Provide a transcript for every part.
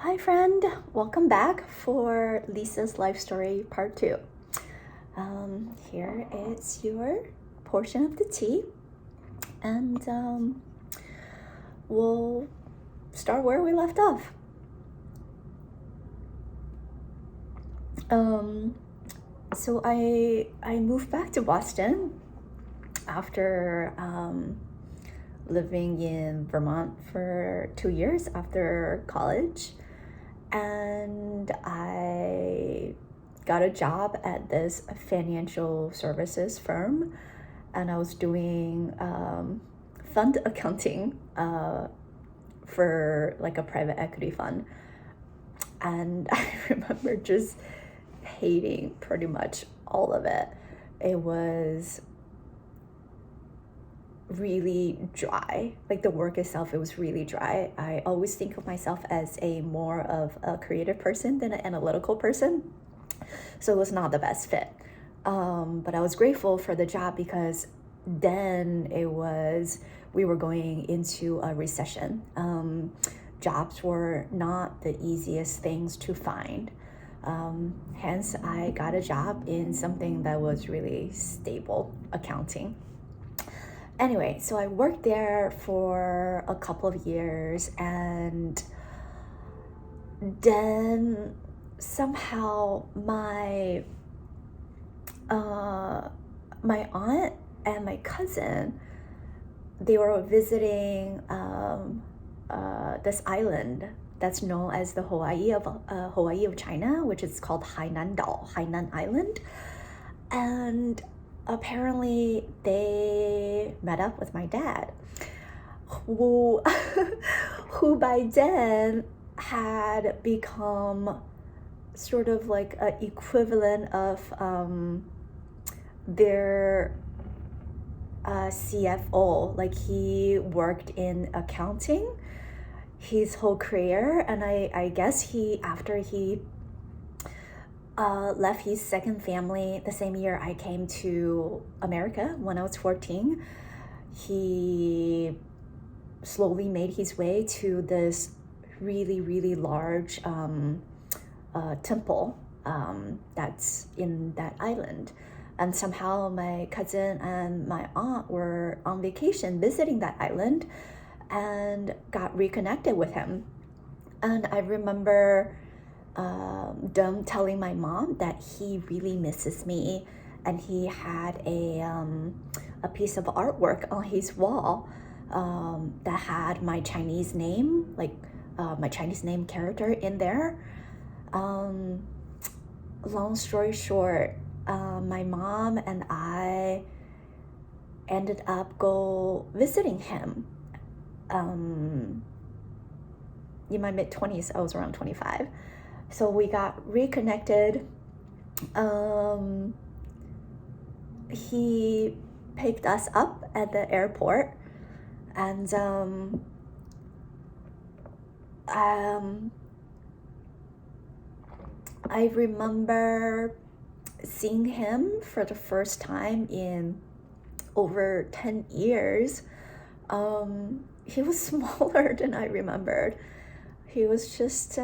Hi friend, welcome back for Lisa's life story part 2. Here is your portion of the tea, and we'll start where we left off. So I moved back to Boston after living in Vermont for 2 years after college. And I got a job at this financial services firm, and I was doing fund accounting for like a private equity fund. And I remember just hating pretty much all of it. It was really dry. Like the work itself, it was really dry. I always think of myself as a more of a creative person than an analytical person, so it was not the best fit. But I was grateful for the job because then we were going into a recession. Jobs were not the easiest things to find. Hence I got a job in something that was really stable, accounting. Anyway, so I worked there for a couple of years, and then somehow my aunt and my cousin, they were visiting this island that's known as the Hawaii of China, which is called Hainan Island. And apparently they met up with my dad, who by then had become sort of like an equivalent of their CFO. Like he worked in accounting his whole career, and I guess after he left his second family the same year I came to America when I was 14. He slowly made his way to this really, really large temple that's in that island. And somehow my cousin and my aunt were on vacation visiting that island and got reconnected with him. And I remember them telling my mom that he really misses me, and he had a piece of artwork on his wall that had my Chinese name, like my Chinese name character in there. Long story short, my mom and I ended up visiting him. In my mid-20s, I was around 25. So we got reconnected. He picked us up at the airport, and I remember seeing him for the first time in over 10 years. He was smaller than I remembered. He was just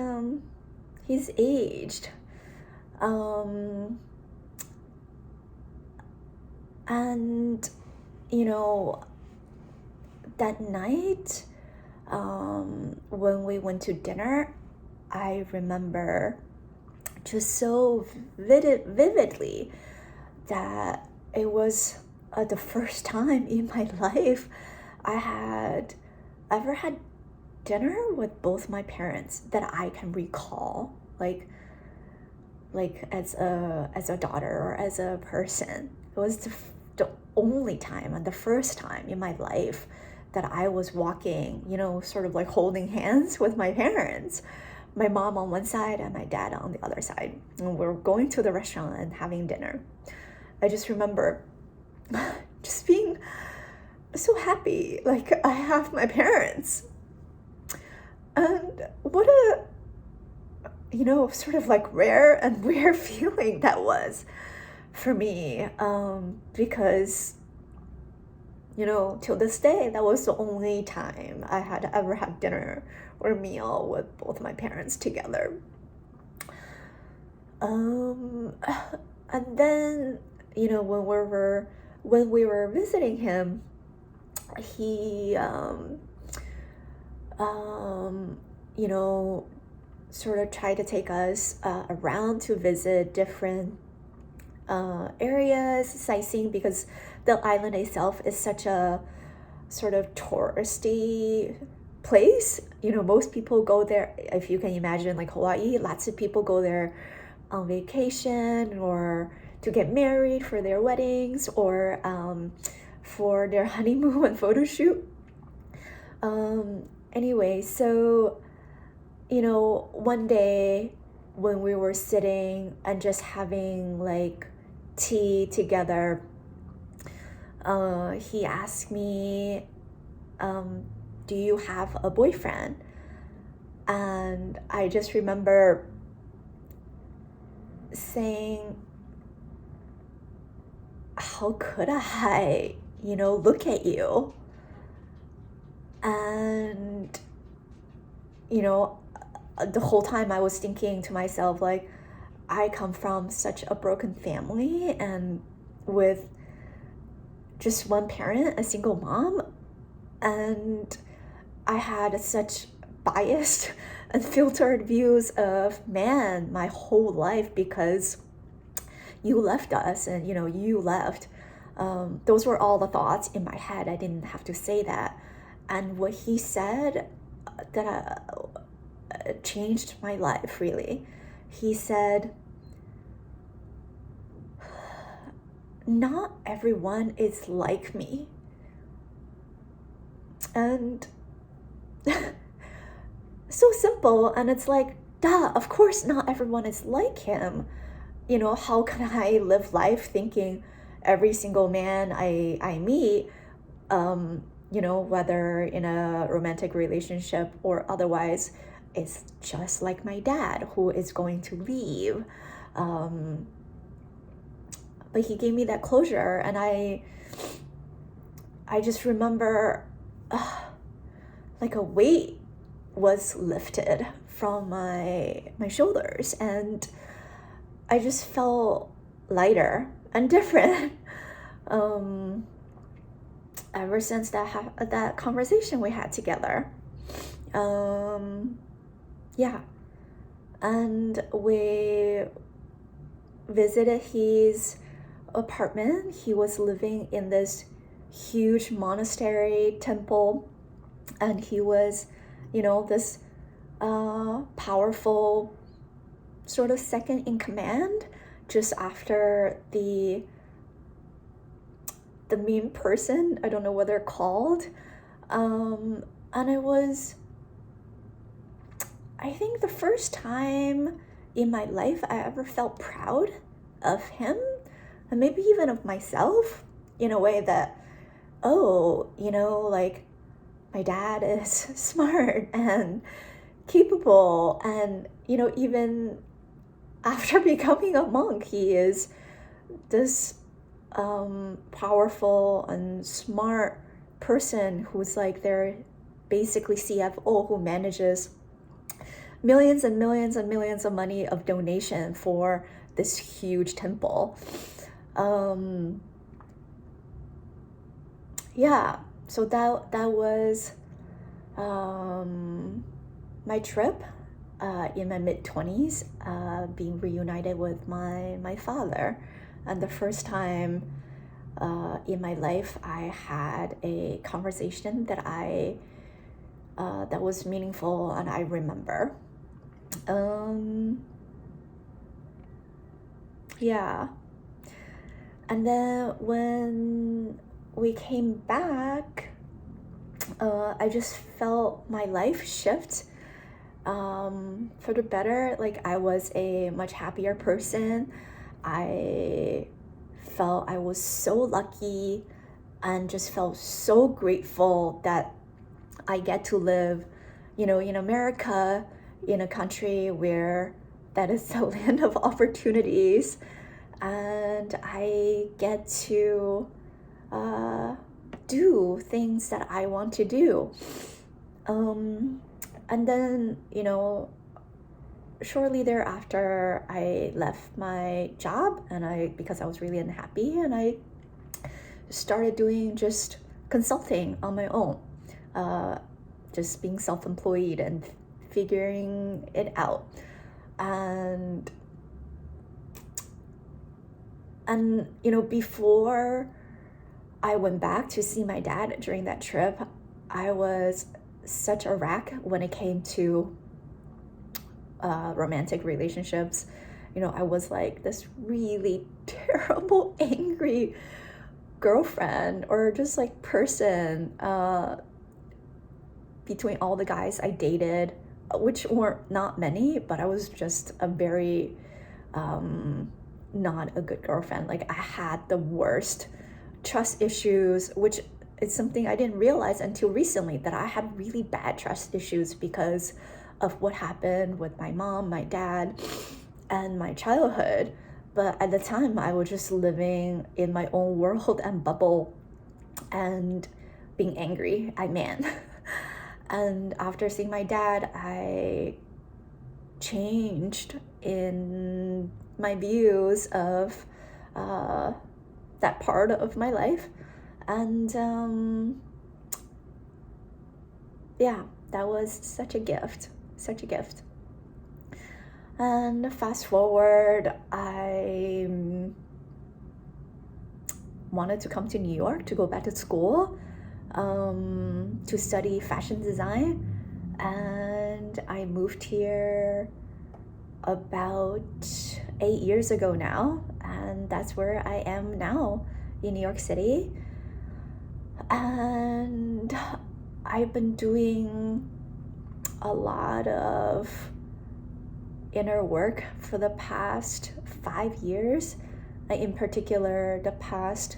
he's aged. And you know, that night when we went to dinner, I remember just so vividly that it was the first time in my life I had ever had dinner with both my parents that I can recall, like as a daughter or as a person. It was the only time and the first time in my life that I was walking, sort of like holding hands with my parents, my mom on one side and my dad on the other side, and we're going to the restaurant and having dinner. I just remember just being so happy, like I have my parents. And what a sort of like rare and weird feeling that was for me, because till this day, that was the only time I had ever had dinner or meal with both my parents together. And then, when we were visiting him, he, sort of tried to take us around to visit different areas, sightseeing, because the island itself is such a sort of touristy place. Most people go there, if you can imagine, like Hawaii, lots of people go there on vacation or to get married for their weddings or for their honeymoon and photo shoot. Anyway, so one day when we were sitting and just having like tea together, he asked me, do you have a boyfriend? And I just remember saying, how could I, look at you? And, the whole time I was thinking to myself, like, I come from such a broken family and with just one parent, a single mom, and I had such biased and filtered views of man my whole life because you left us and you left. Those were all the thoughts in my head. I didn't have to say that. And what he said that changed my life, really. He said, not everyone is like me. And so simple, and it's like, duh, of course not everyone is like him. How can I live life thinking every single man I meet, whether in a romantic relationship or otherwise, is just like my dad who is going to leave. But he gave me that closure, and I just remember like a weight was lifted from my shoulders, and I just felt lighter and different ever since that conversation we had together. Yeah, and we visited his apartment. He was living in this huge monastery temple, and he was, this powerful sort of second in command just after the main person. I don't know what they're called. And it was, I think, the first time in my life I ever felt proud of him, and maybe even of myself, in a way that, like, my dad is smart and capable, and even after becoming a monk, he is this powerful and smart person who's like their basically CFO, who manages millions and millions and millions of money of donation for this huge temple. Yeah, so that was my trip in my mid-20s, being reunited with my father, and the first time in my life I had a conversation that that was meaningful and I remember. Yeah, and then when we came back, I just felt my life shift for the better. Like, I was a much happier person. I felt I was so lucky and just felt so grateful that I get to live, in America, in a country where that is the land of opportunities, and I get to do things that I want to do. And then, shortly thereafter, I left my job, and because I was really unhappy, and I started doing just consulting on my own, just being self-employed and figuring it out. And before I went back to see my dad during that trip, I was such a wreck when it came to romantic relationships. I was like this really terrible, angry girlfriend, or just like person, between all the guys I dated, which were not many, but I was just a very not a good girlfriend. Like, I had the worst trust issues, which is something I didn't realize until recently, that I had really bad trust issues because of what happened with my mom, my dad, and my childhood. But at the time, I was just living in my own world and bubble and being angry at man. And after seeing my dad, I changed in my views of that part of my life. And that was such a gift. And fast forward, I wanted to come to New York to go back to school, to study fashion design. And I moved here about 8 years ago now, and that's where I am now, in New York City. And I've been doing a lot of inner work for the past 5 years. In particular, the past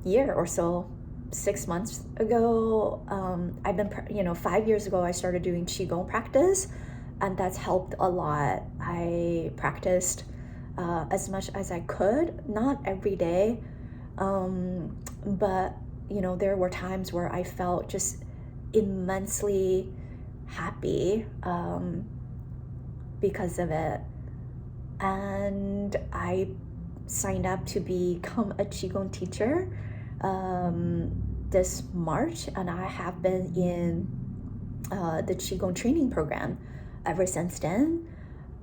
year or so, 6 months ago, 5 years ago, I started doing Qigong practice, and that's helped a lot. I practiced as much as I could, not every day, but there were times where I felt just immensely happy because of it. And I signed up to become a Qigong teacher this March, and I have been in the Qigong training program ever since then.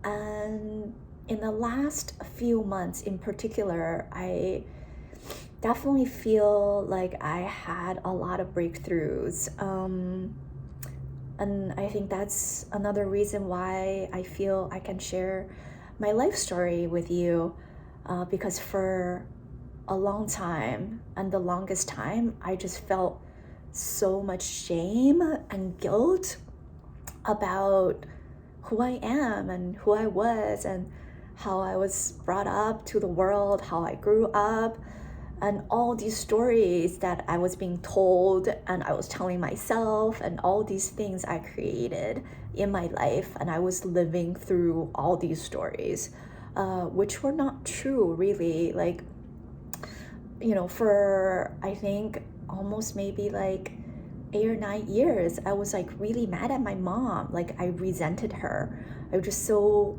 And in the last few months in particular, I definitely feel like I had a lot of breakthroughs. And I think that's another reason why I feel I can share my life story with you, because for a long time, and the longest time, I just felt so much shame and guilt about who I am and who I was and how I was brought up to the world, how I grew up, and all these stories that I was being told and I was telling myself, and all these things I created in my life, and I was living through all these stories, which were not true, really. Like, for I think almost maybe like 8 or 9 years, I was like really mad at my mom. Like, I resented her. I was just so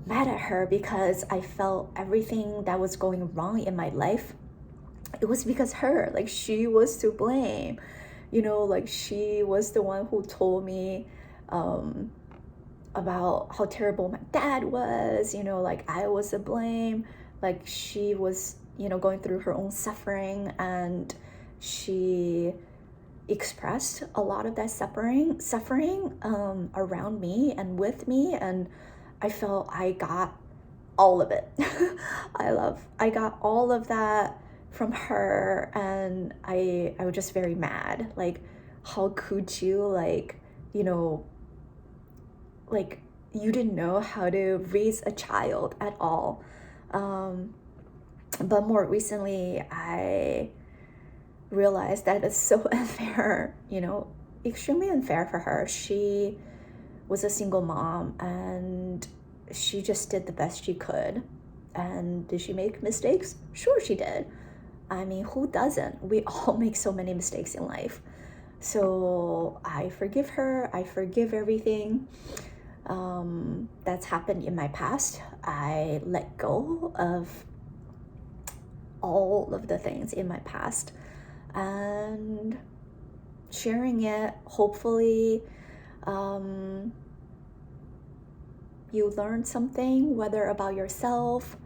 mad at her because I felt everything that was going wrong in my life, it was because her. Like, she was to blame. Like, she was the one who told me about how terrible my dad was. Like, I was to blame. Like, she was going through her own suffering, and she expressed a lot of that suffering around me and with me, and I felt I got all of it. I got all of that from her, and I was just very mad. Like, how could you, like, like, you didn't know how to raise a child at all. But more recently, I realized that it's so unfair, extremely unfair for her. She was a single mom, and she just did the best she could. And did she make mistakes? Sure, she did. I mean, who doesn't? We all make so many mistakes in life. So I forgive her. I forgive everything that's happened in my past. I let go of all of the things in my past and sharing it. Hopefully, you learned something, whether about yourself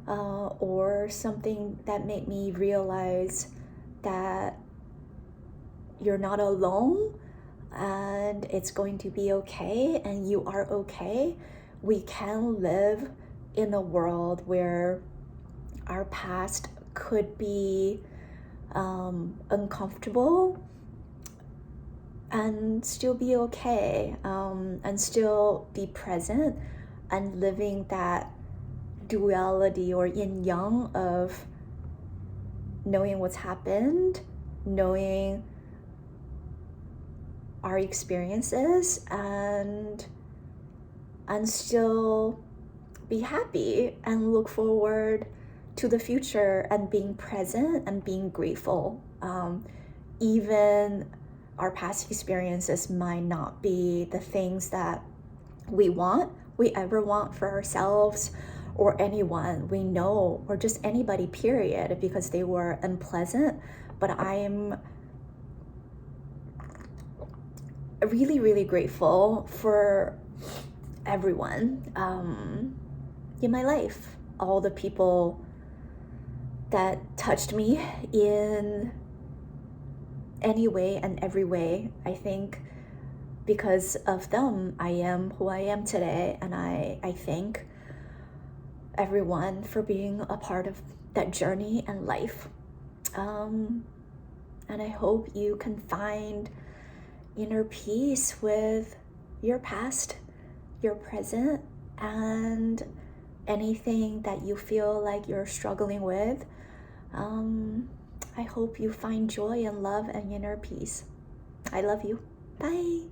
or something that made me realize that you're not alone and it's going to be okay and you are okay. We can live in a world where our past could be uncomfortable and still be okay, and still be present and living that duality or yin yang of knowing what's happened, knowing our experiences, and still be happy and look forward to the future and being present and being grateful. Even our past experiences might not be the things that we ever want for ourselves or anyone we know, or just anybody, period, because they were unpleasant. But I am really, really grateful for everyone in my life, all the people that touched me in any way and every way. I think because of them, I am who I am today, and I thank everyone for being a part of that journey and life. And I hope you can find inner peace with your past, your present, and anything that you feel like you're struggling with. I hope you find joy and love and inner peace. I love you. Bye.